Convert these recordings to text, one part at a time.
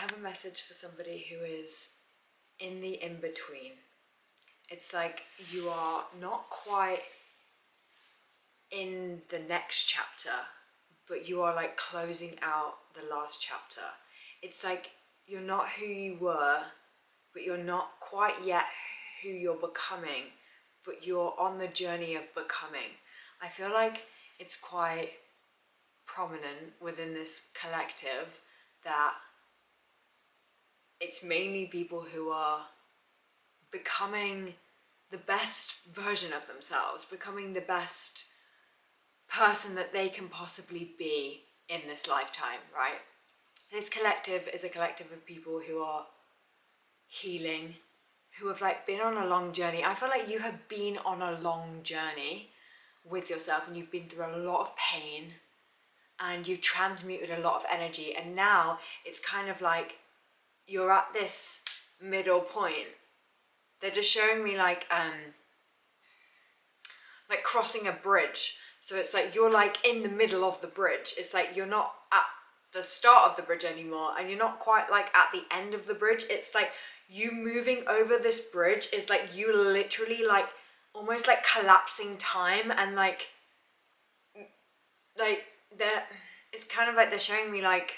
have a message for somebody who is in the in-between. It's like you are not quite in the next chapter, but you are like closing out the last chapter. It's like you're not who you were, but you're not quite yet who you're becoming, but you're on the journey of becoming. I feel like it's quite prominent within this collective that it's mainly people who are becoming the best version of themselves, becoming the best person that they can possibly be in this lifetime, right? This collective is a collective of people who are healing, who have like been on a long journey. I feel like you have been on a long journey with yourself, and you've been through a lot of pain, and you've transmuted a lot of energy, and now it's kind of like you're at this middle point. They're just showing me like crossing a bridge. So it's like you're like in the middle of the bridge. It's like you're not at the start of the bridge anymore, and you're not quite like at the end of the bridge. It's like you moving over this bridge is like you literally like almost like collapsing time, and like they're, it's kind of like they're showing me like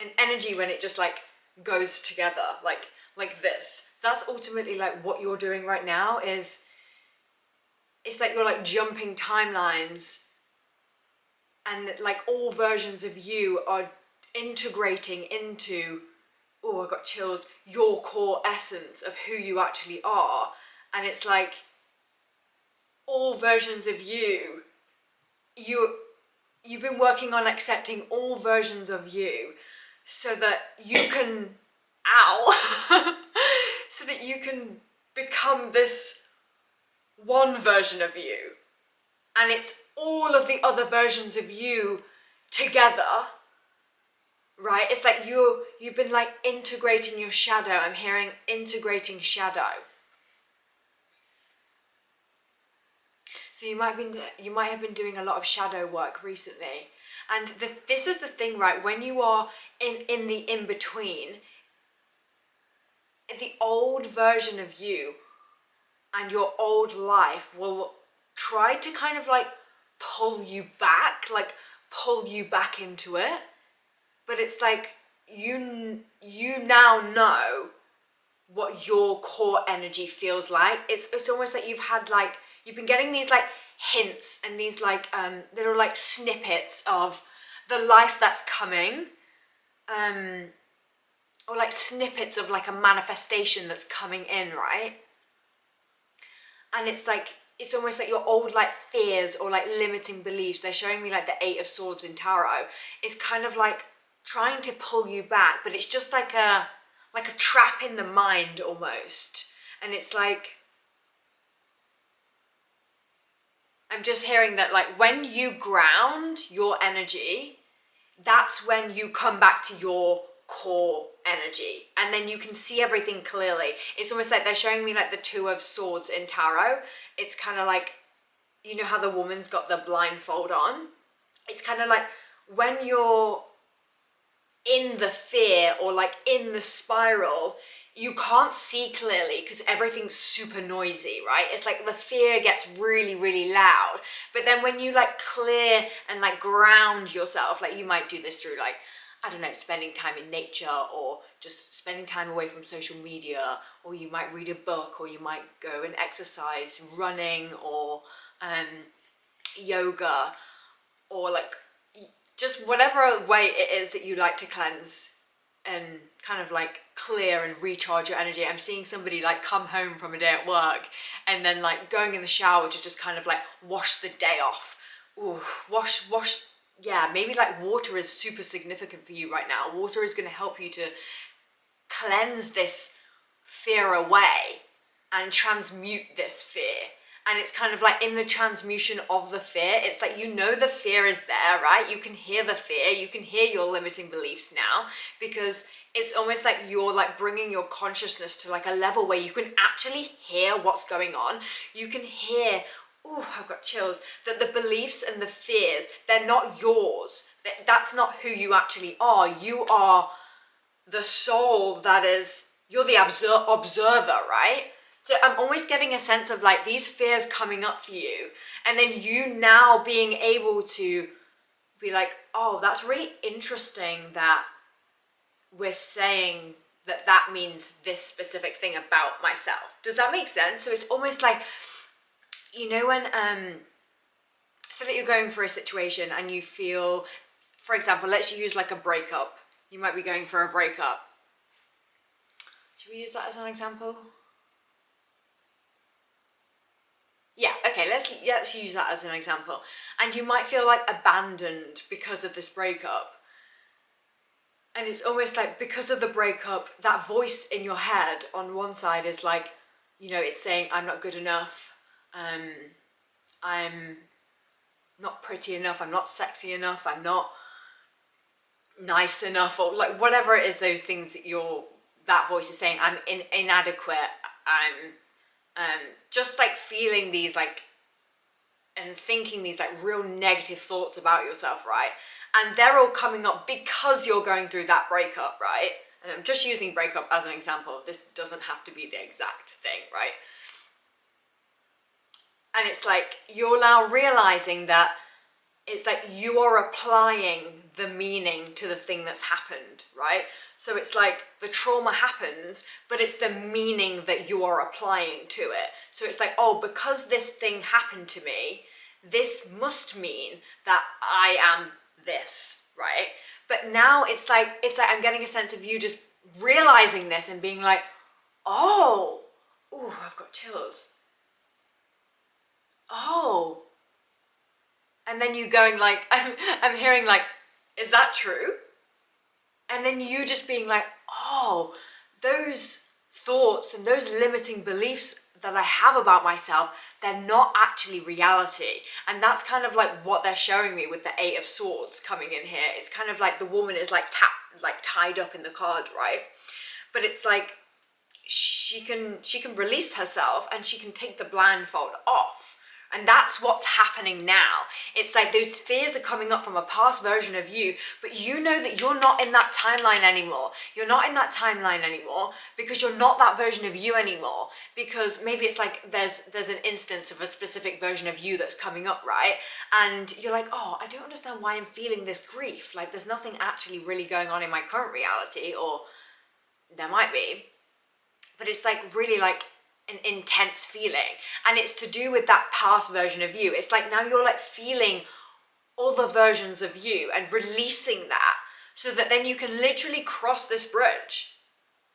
an energy when it just like goes together like this. So that's ultimately like what you're doing right now. Is it's like you're like jumping timelines, and like all versions of you are integrating into, oh, I got chills, your core essence of who you actually are. And it's like all versions of you've been working on accepting all versions of you so that you can so that you can become this one version of you, and it's all of the other versions of you together, right? It's like you've been like integrating your shadow. I'm hearing integrating shadow. So you might have been doing a lot of shadow work recently, and this is the thing, right? When you are in the in-between, the old version of you and your old life will try to kind of like pull you back into it. But it's like you now know what your core energy feels like. It's almost like you've been getting these like hints and these like little like snippets of the life that's coming, or like snippets of like a manifestation that's coming in, right? And it's like, it's almost like your old like fears or like limiting beliefs. They're showing me like the 8 of Swords in tarot. It's kind of like trying to pull you back, but it's just like a trap in the mind almost. And it's like, I'm just hearing that like when you ground your energy, that's when you come back to your core energy, and then you can see everything clearly. It's almost like they're showing me like the 2 of Swords in tarot. It's kind of like, you know how the woman's got the blindfold on? It's kind of like when you're in the fear or like in the spiral, you can't see clearly because everything's super noisy, right? It's like the fear gets really, really loud. But then when you like clear and like ground yourself, like you might do this through like, I don't know, spending time in nature, or just spending time away from social media, or you might read a book, or you might go and exercise, running, or yoga, or like just whatever way it is that you like to cleanse and kind of like clear and recharge your energy. I'm seeing somebody like come home from a day at work and then like going in the shower to just kind of like wash the day off. Ooh, wash. Yeah, maybe like water is super significant for you right now. Water is going to help you to cleanse this fear away and transmute this fear. And it's kind of like in the transmutation of the fear, it's like, you know, the fear is there, right? You can hear the fear, you can hear your limiting beliefs now, because it's almost like you're like bringing your consciousness to like a level where you can actually hear what's going on. You can hear ooh, I've got chills, that the beliefs and the fears, they're not yours. That's not who you actually are. You are the soul that is, you're the observer, right? So I'm always getting a sense of like these fears coming up for you, and then you now being able to be like, oh, that's really interesting that we're saying that that means this specific thing about myself. Does that make sense? So it's almost like, you know, when so that you're going for a situation and you feel, for example, let's use like a breakup. You might be going for a breakup. Should we use that as an example? Yeah, okay, let's use that as an example. And you might feel like abandoned because of this breakup. And it's almost like because of the breakup, that voice in your head on one side is like, you know, it's saying, I'm not good enough. I'm not pretty enough. I'm not sexy enough. I'm not nice enough, or like whatever it is, those things that that voice is saying. I'm inadequate. I'm just like feeling these like and thinking these like real negative thoughts about yourself, right? And they're all coming up because you're going through that breakup, right? And I'm just using breakup as an example. This doesn't have to be the exact thing, right? And it's like you're now realizing that it's like you are applying the meaning to the thing that's happened, right? So it's like the trauma happens, but it's the meaning that you are applying to it. So it's like, oh, because this thing happened to me, this must mean that I am this, right? But now it's like I'm getting a sense of you just realizing this and being like, oh, ooh, I've got chills. Oh. And then you going like, I'm hearing like, is that true? And then you just being like, oh, those thoughts and those limiting beliefs that I have about myself, they're not actually reality. And that's kind of like what they're showing me with the Eight of Swords coming in here. It's kind of like the woman is like tied up in the card, right? But it's like she can release herself and she can take the blindfold off. And that's what's happening now. It's like those fears are coming up from a past version of you, but you know that you're not in that timeline anymore. You're not in that timeline anymore because you're not that version of you anymore. Because maybe it's like there's an instance of a specific version of you that's coming up, right? And you're like, oh, I don't understand why I'm feeling this grief. Like there's nothing actually really going on in my current reality, or there might be. But it's like really like an intense feeling, and it's to do with that past version of you. It's like now you're like feeling other versions of you and releasing that, so that then you can literally cross this bridge.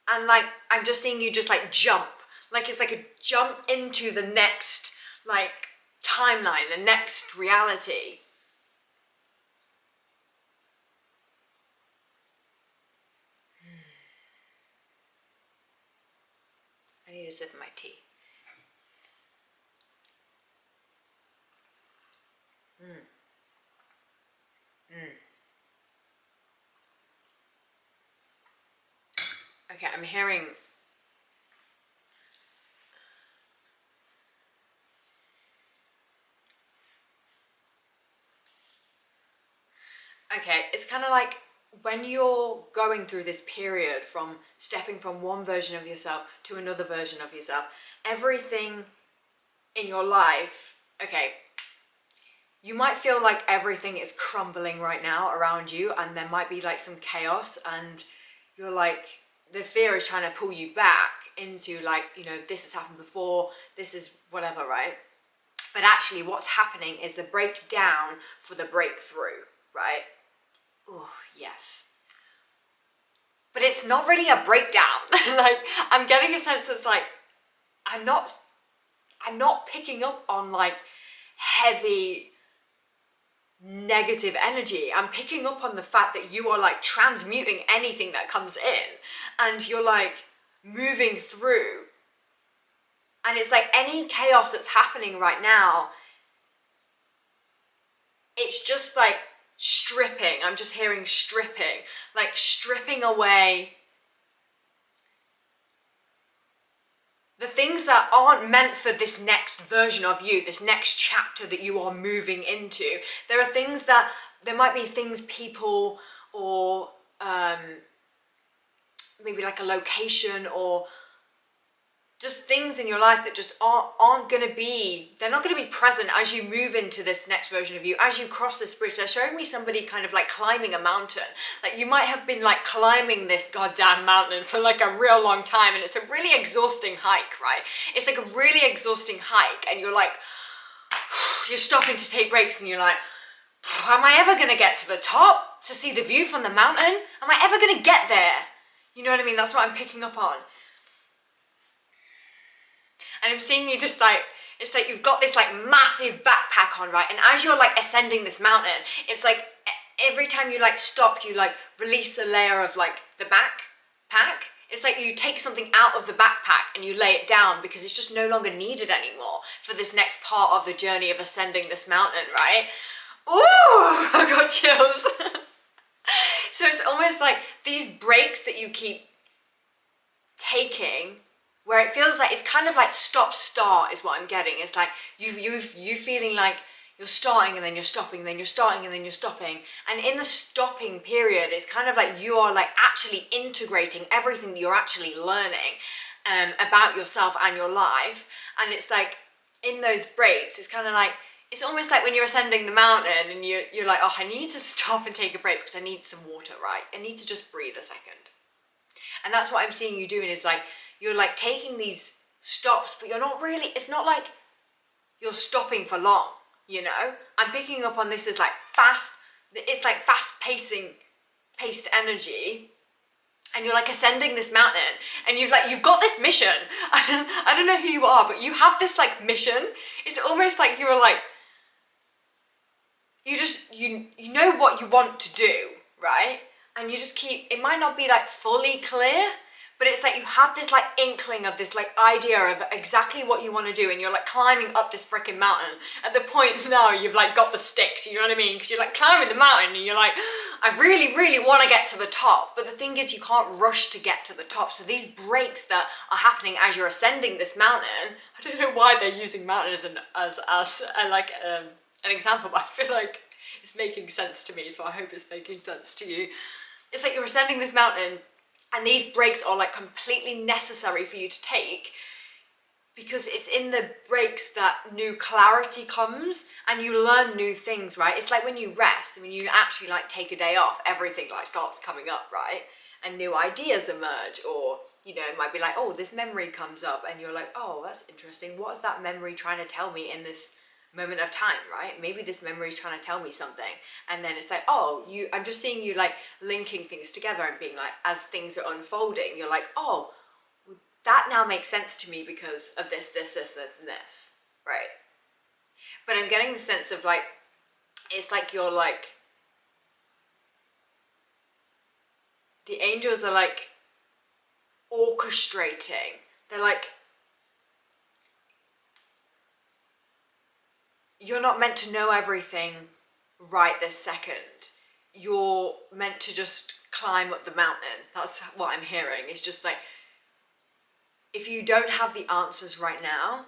And like I'm just seeing you just like jump, like it's like a jump into the next like timeline, the next reality. I need a sip of my tea. Okay, I'm hearing. Okay, it's kind of like when you're going through this period from stepping from one version of yourself to another version of yourself, everything in your life, okay, you might feel like everything is crumbling right now around you, and there might be like some chaos, and you're like, the fear is trying to pull you back into like, you know, this has happened before, this is whatever, right? But actually what's happening is the breakdown for the breakthrough, right? Oh, yes. But it's not really a breakdown. Like, I'm getting a sense it's like, I'm not picking up on like heavy negative energy. I'm picking up on the fact that you are like transmuting anything that comes in, and you're like moving through. And it's like any chaos that's happening right now, it's just like stripping. I'm just hearing stripping, like stripping away the things that aren't meant for this next version of you, this next chapter that you are moving into. There are things that, there might be things, people, or maybe like a location, or just things in your life that just aren't going to be, they're not going to be present as you move into this next version of you, as you cross this bridge. They're showing me somebody kind of like climbing a mountain. Like you might have been like climbing this goddamn mountain for like a real long time, and it's a really exhausting hike, right? It's like a really exhausting hike, and you're like, you're stopping to take breaks, and you're like, am I ever going to get to the top to see the view from the mountain? Am I ever going to get there? You know what I mean? That's what I'm picking up on. And I'm seeing you just like, it's like you've got this like massive backpack on, right? And as you're like ascending this mountain, it's like every time you like stop, you like release a layer of like the backpack. It's like you take something out of the backpack and you lay it down because it's just no longer needed anymore for this next part of the journey of ascending this mountain, right? Ooh, I got chills. So it's almost like these breaks that you keep taking, where it feels like it's kind of like stop-start is what I'm getting. It's like you feeling like you're starting and then you're stopping, then you're starting and then you're stopping. And in the stopping period, it's kind of like you are like actually integrating everything that you're actually learning about yourself and your life. And it's like in those breaks, it's kind of like, it's almost like when you're ascending the mountain and you're like, oh, I need to stop and take a break because I need some water, right? I need to just breathe a second. And that's what I'm seeing you doing, is like, you're like taking these stops, but you're not really, it's not like you're stopping for long, you know? I'm picking up on this as like fast, it's like paced energy. And you're like ascending this mountain, and you've got this mission. I don't know who you are, but you have this like mission. It's almost like you're like, you know what you want to do, right? And you just keep, it might not be like fully clear, but it's like you have this like inkling of this like idea of exactly what you want to do, and you're like climbing up this freaking mountain. At the point now you've like got the sticks, you know what I mean? Because you're like climbing the mountain and you're like, I really, really want to get to the top. But the thing is, you can't rush to get to the top. So these breaks that are happening as you're ascending this mountain, I don't know why they're using mountain as an example, but I feel like it's making sense to me, so I hope it's making sense to you. It's like you're ascending this mountain, and these breaks are like completely necessary for you to take, because it's in the breaks that new clarity comes and you learn new things, right? It's like when you rest, and when you actually like take a day off, everything like starts coming up, right? And new ideas emerge, or you know, it might be like, oh, this memory comes up and you're like, oh, that's interesting. What is that memory trying to tell me in this moment of time, right? Maybe this memory is trying to tell me something. And then it's like, oh, I'm just seeing you like linking things together and being like, as things are unfolding, you're like, oh, that now makes sense to me because of this, and this, right? But I'm getting the sense of like, it's like you're like, the angels are like orchestrating. They're like, you're not meant to know everything right this second. You're meant to just climb up the mountain. That's what I'm hearing. It's just like, if you don't have the answers right now,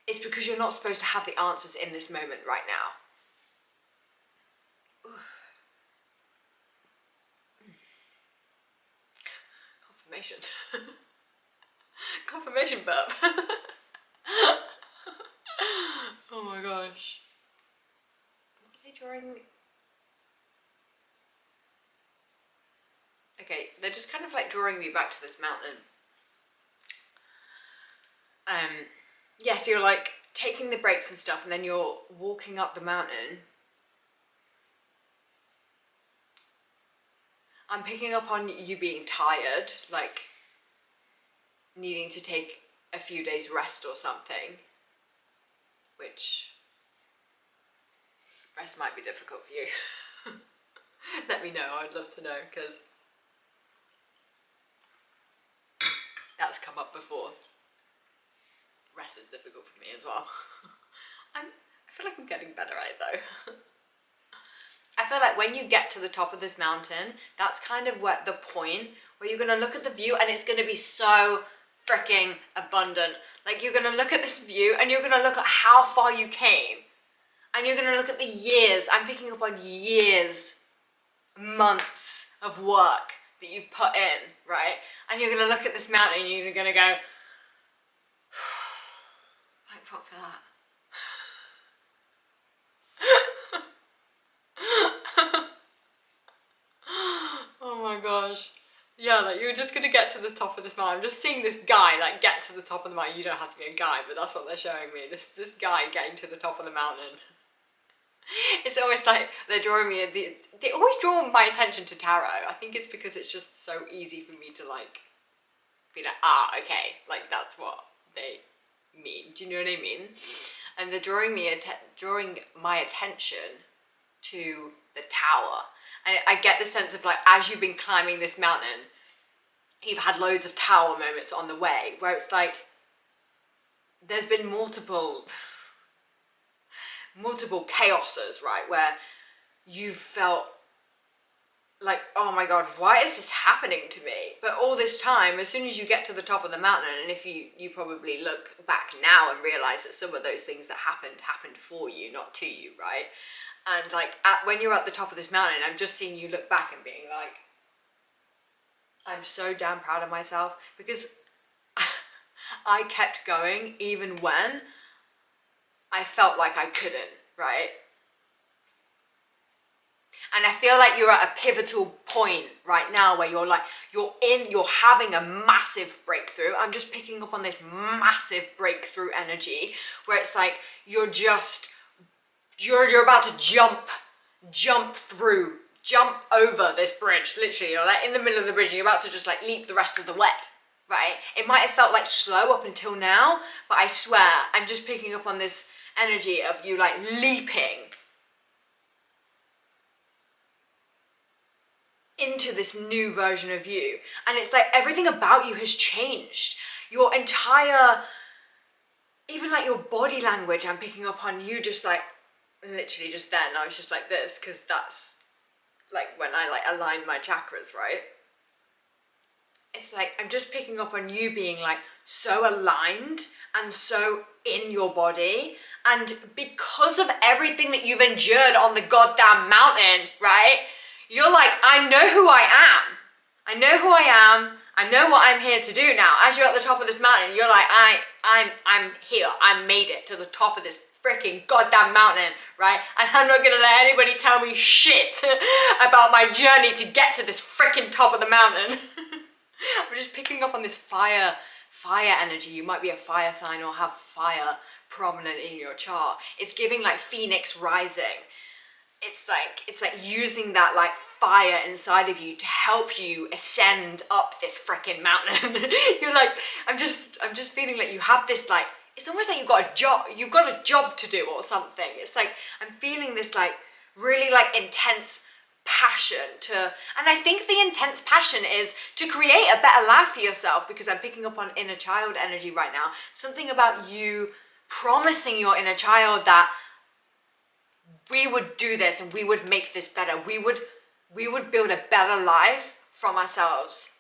it's because you're not supposed to have the answers in this moment right now. Confirmation. Confirmation burp. Oh my gosh. What are they drawing? Okay, they're just kind of like drawing me back to this mountain. Yeah, so you're like taking the breaks and stuff, and then you're walking up the mountain. I'm picking up on you being tired, like needing to take a few days rest or something, which rest might be difficult for you. Let me know, I'd love to know, because that's come up before. Rest is difficult for me as well. I feel like I'm getting better at it though. I feel like when you get to the top of this mountain, that's kind of what the point where you're going to look at the view, and it's going to be so freaking abundant. Like, you're gonna look at this view and you're gonna look at how far you came. And you're gonna look at the years. I'm picking up on years, months of work that you've put in, right? And you're gonna look at this mountain and you're gonna go, thank fuck for that. Oh my gosh. Yeah, like, you're just gonna get to the top of this mountain. I'm just seeing this guy like get to the top of the mountain. You don't have to be a guy, but that's what they're showing me. This guy getting to the top of the mountain. It's almost like they're drawing me. They always draw my attention to tarot. I think it's because it's just so easy for me to like be like, ah, okay, like that's what they mean. Do you know what I mean? And they're drawing my attention to the tower. And I get the sense of like, as you've been climbing this mountain, you've had loads of tower moments on the way where it's like, there's been multiple chaoses, right? Where you've felt like, oh my God, why is this happening to me? But all this time, as soon as you get to the top of the mountain, and if you probably look back now and realize that some of those things that happened for you, not to you, right? And like, when you're at the top of this mountain, I'm just seeing you look back and being like, I'm so damn proud of myself, because I kept going even when I felt like I couldn't, right? And I feel like you're at a pivotal point right now where you're having a massive breakthrough. I'm just picking up on this massive breakthrough energy where it's like you're about to jump over this bridge. Literally, you're like in the middle of the bridge and you're about to just like leap the rest of the way, right? It might have felt like slow up until now, but I swear I'm just picking up on this energy of you like leaping into this new version of you. And it's like everything about you has changed. Your entire, even like your body language, I'm picking up on you just like, literally just then, I was just like this, because that's like when I like aligned my chakras, right? It's like, I'm just picking up on you being like so aligned and so in your body. And because of everything that you've endured on the goddamn mountain, right? You're like, I know who I am. I know who I am. I know what I'm here to do now. As you're at the top of this mountain, you're like, I'm here. I made it to the top of this freaking goddamn mountain, right? And I'm not gonna let anybody tell me shit about my journey to get to this freaking top of the mountain. I'm just picking up on this fire energy. You might be a fire sign or have fire prominent in your chart. It's giving like phoenix rising. It's like using that like fire inside of you to help you ascend up this freaking mountain. You're like, I'm just feeling like you have this like, it's almost like you've got a job to do or something. It's like, I'm feeling this like really like intense passion and I think the intense passion is to create a better life for yourself, because I'm picking up on inner child energy right now. Something about you promising your inner child that we would do this and we would make this better. We would build a better life for ourselves.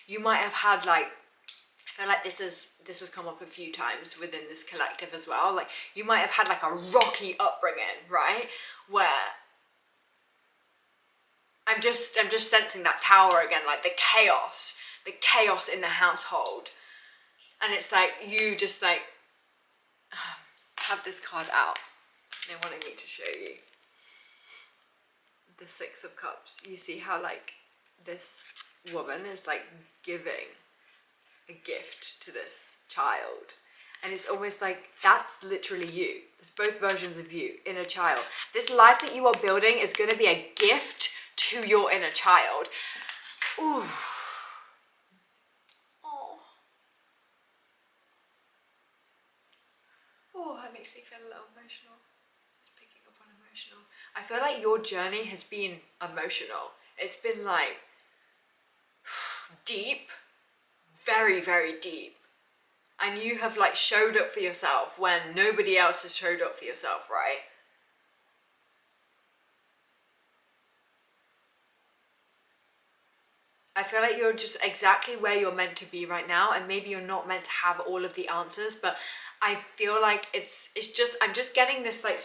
You might have had like, I feel like this has come up a few times within this collective as well. Like you might have had like a rocky upbringing, right? Where I'm just sensing that tower again, like the chaos in the household. And it's like you just like have this card out. They wanted me to show you the Six of Cups. You see how like this woman is like giving a gift to this child, and it's almost like that's literally you. There's both versions of you, inner child. This life that you are building is going to be a gift to your inner child. Ooh. Oh, that makes me feel a little emotional. Just picking up on emotional. I feel like your journey has been emotional. It's been like deep, very, very deep. And you have like showed up for yourself when nobody else has showed up for yourself, right? I feel like you're just exactly where you're meant to be right now, and maybe you're not meant to have all of the answers, but I feel like it's just, I'm just getting this like,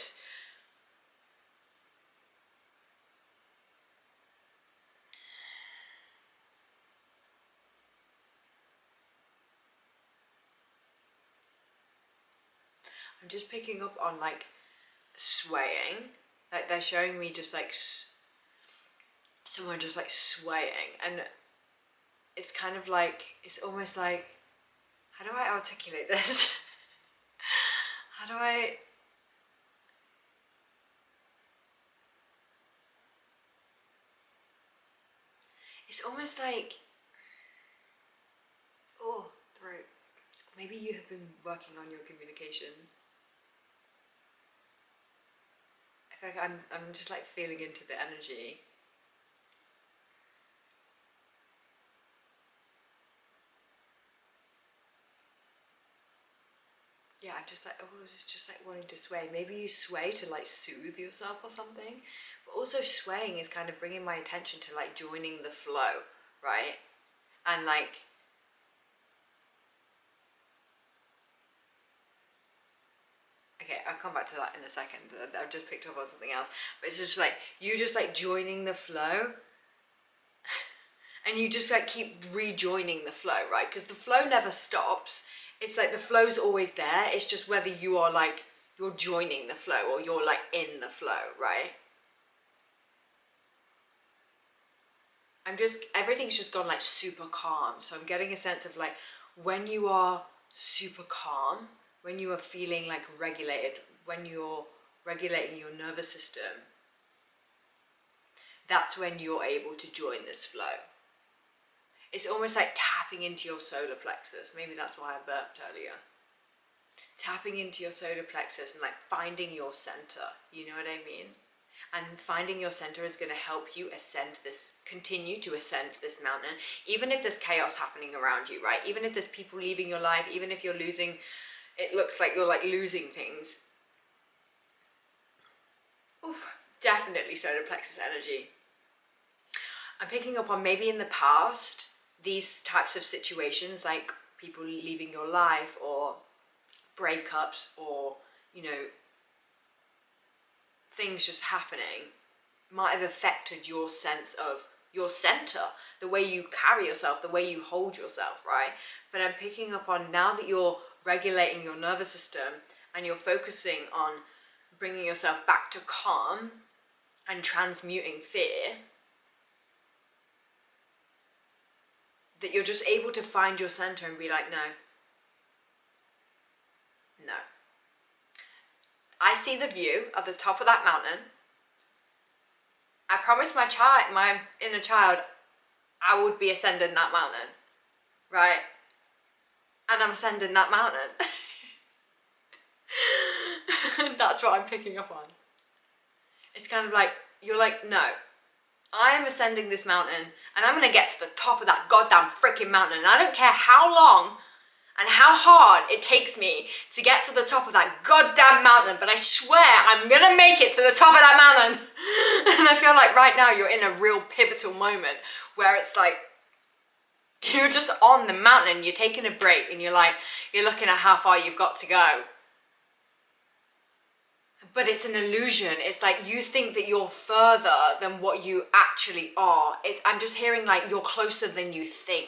I'm just picking up on like swaying, like they're showing me just like someone just like swaying, and it's kind of like, it's almost like, how do I articulate this? How do I, it's almost like, oh, throat. Maybe you have been working on your communication. I feel like I'm just like feeling into the energy. Yeah, I'm just like, oh, it's just like wanting to sway. Maybe you sway to like soothe yourself or something. But also swaying is kind of bringing my attention to like joining the flow, right? And like, okay, I'll come back to that in a second. I've just picked up on something else. But it's just like, you just like joining the flow. And you just like keep rejoining the flow, right? Because the flow never stops. It's like the flow's always there. It's just whether you are like, you're joining the flow or you're like in the flow, right? Everything's just gone like super calm. So I'm getting a sense of like, when you are super calm, when you are feeling like regulated, when you're regulating your nervous system, that's when you're able to join this flow. It's almost like tapping into your solar plexus. Maybe that's why I burped earlier. Tapping into your solar plexus and like finding your center, you know what I mean? And finding your center is going to help you continue to ascend this mountain, even if there's chaos happening around you, right? Even if there's people leaving your life, even if you're losing, it looks like you're like losing things. Oof, definitely solar plexus energy. I'm picking up on maybe in the past, these types of situations, like people leaving your life or breakups or, you know, things just happening, might have affected your sense of your center, the way you carry yourself, the way you hold yourself, right? But I'm picking up on, now that you're regulating your nervous system and you're focusing on bringing yourself back to calm and transmuting fear, that you're just able to find your center and be like, no. I see the view at the top of that mountain. I promised my inner child, I would be ascending that mountain, right? And I'm ascending that mountain. That's what I'm picking up on. It's kind of like, you're like, no, I am ascending this mountain and I'm gonna get to the top of that goddamn freaking mountain. And I don't care how long and how hard it takes me to get to the top of that goddamn mountain, but I swear I'm gonna make it to the top of that mountain. And I feel like right now you're in a real pivotal moment where it's like, you're just on the mountain, you're taking a break and you're looking at how far you've got to go. But it's an illusion. It's like you think that you're further than what you actually are. I'm just hearing like you're closer than you think,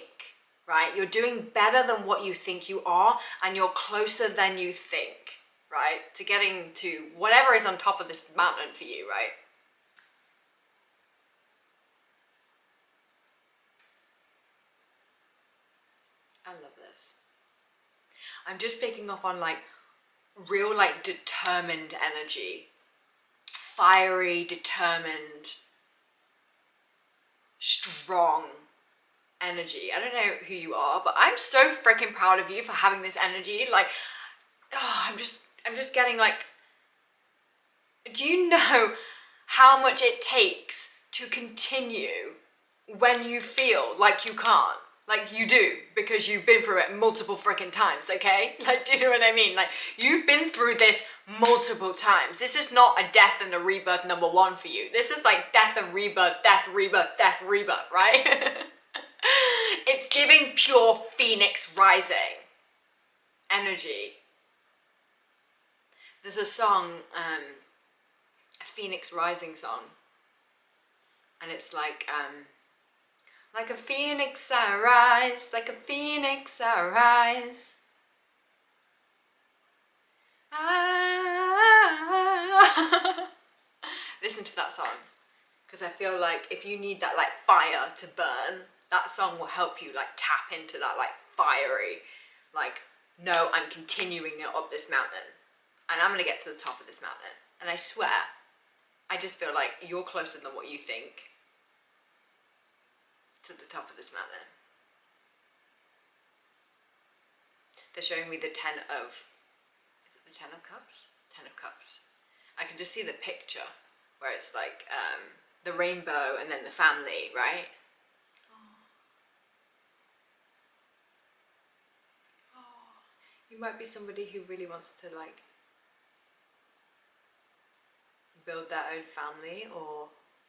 right? You're doing better than what you think you are, and you're closer than you think, right? To getting to whatever is on top of this mountain for you, right? I love this. I'm just picking up on like real like determined energy, fiery, determined, strong energy. I don't know who you are, but I'm so freaking proud of you for having this energy. Like, oh, I'm just getting like, do you know how much it takes to continue when you feel like you can't? Like you do, because you've been through it multiple freaking times, okay? Like, do you know what I mean? Like, you've been through this multiple times. This is not a death and a rebirth number one for you. This is like death and rebirth, death, rebirth, death, rebirth, right? It's giving pure phoenix rising energy. There's a song, a phoenix rising song, and it's like a phoenix I rise, like a phoenix I rise. Ah. Listen to that song, because I feel like if you need that like fire to burn, that song will help you like tap into that like fiery, like, no, I'm continuing it up this mountain and I'm gonna get to the top of this mountain. And I swear, I just feel like you're closer than what you think to the top of this mountain. They're showing me the 10 of, is it the 10 of cups? 10 of cups. I can just see the picture where it's like the rainbow and then the family, right? Oh, you might be somebody who really wants to like build their own family, or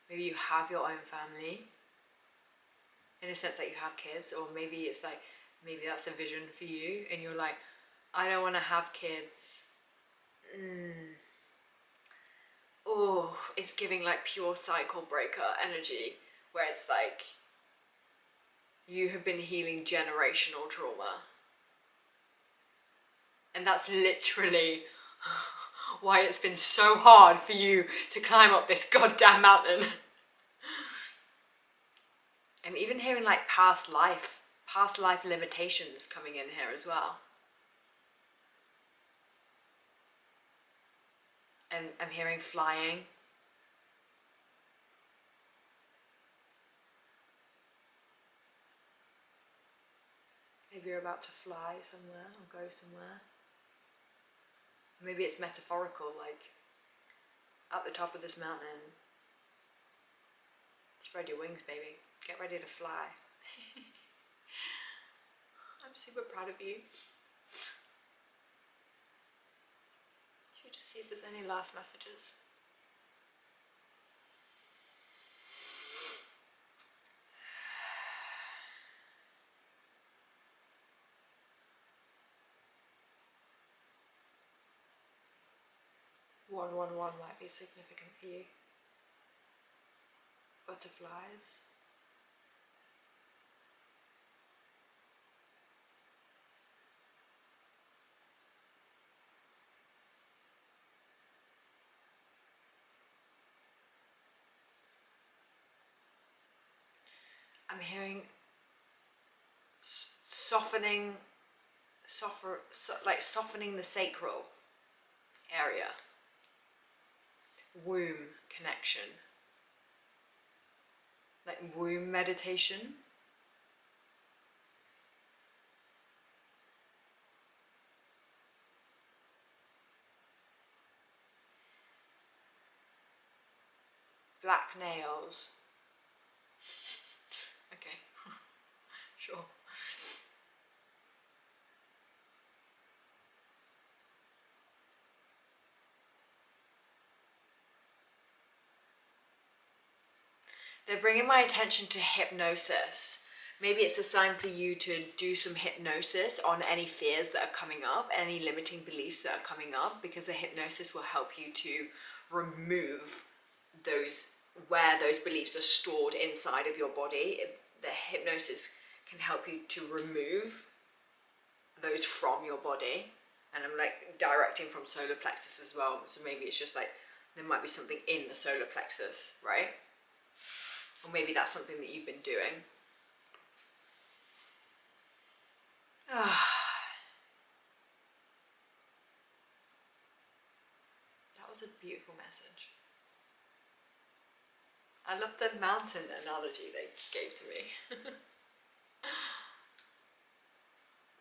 maybe you have your own family in a sense that you have kids, or maybe it's like, maybe that's a vision for you and you're like, I don't want to have kids. Oh, it's giving like pure cycle breaker energy, where it's like you have been healing generational trauma. And that's literally why it's been so hard for you to climb up this goddamn mountain. I'm even hearing like past life limitations coming in here as well. And I'm hearing flying. Maybe you're about to fly somewhere or go somewhere. Maybe it's metaphorical, like at the top of this mountain, spread your wings, baby. Get ready to fly. I'm super proud of you. Should we just see if there's any last messages? One might be significant for you. Butterflies. I'm hearing softening the sacral area. Womb connection. Like womb meditation. Black nails. Okay, sure. They're bringing my attention to hypnosis. Maybe it's a sign for you to do some hypnosis on any fears that are coming up, any limiting beliefs that are coming up, because the hypnosis will help you to remove those, where those beliefs are stored inside of your body. The hypnosis can help you to remove those from your body. And I'm like directing from solar plexus as well. So maybe it's just like, there might be something in the solar plexus, right? Or maybe that's something that you've been doing. That was a beautiful message. I love the mountain analogy they gave to me.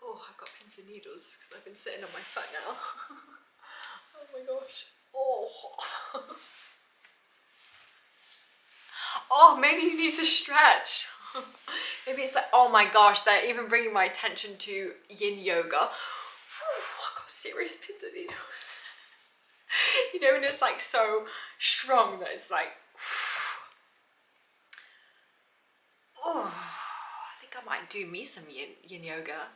Oh, I've got pins and needles because I've been sitting on my foot now. Oh my gosh. Oh. Oh, maybe you need to stretch. Maybe it's like, oh my gosh, they're even bringing my attention to yin yoga. I've got serious pins and needles. You know, and it's like so strong that it's like, oh, I think I might do me some yin yoga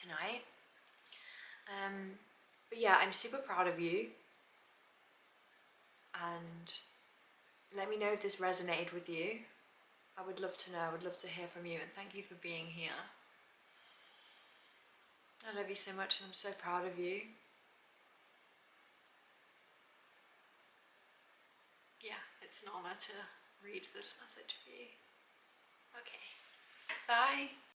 tonight. But yeah, I'm super proud of you, and let me know if this resonated with you. I would love to know, I would love to hear from you, and thank you for being here. I love you so much, and I'm so proud of you. Yeah, it's an honor to read this message for you. Okay, bye.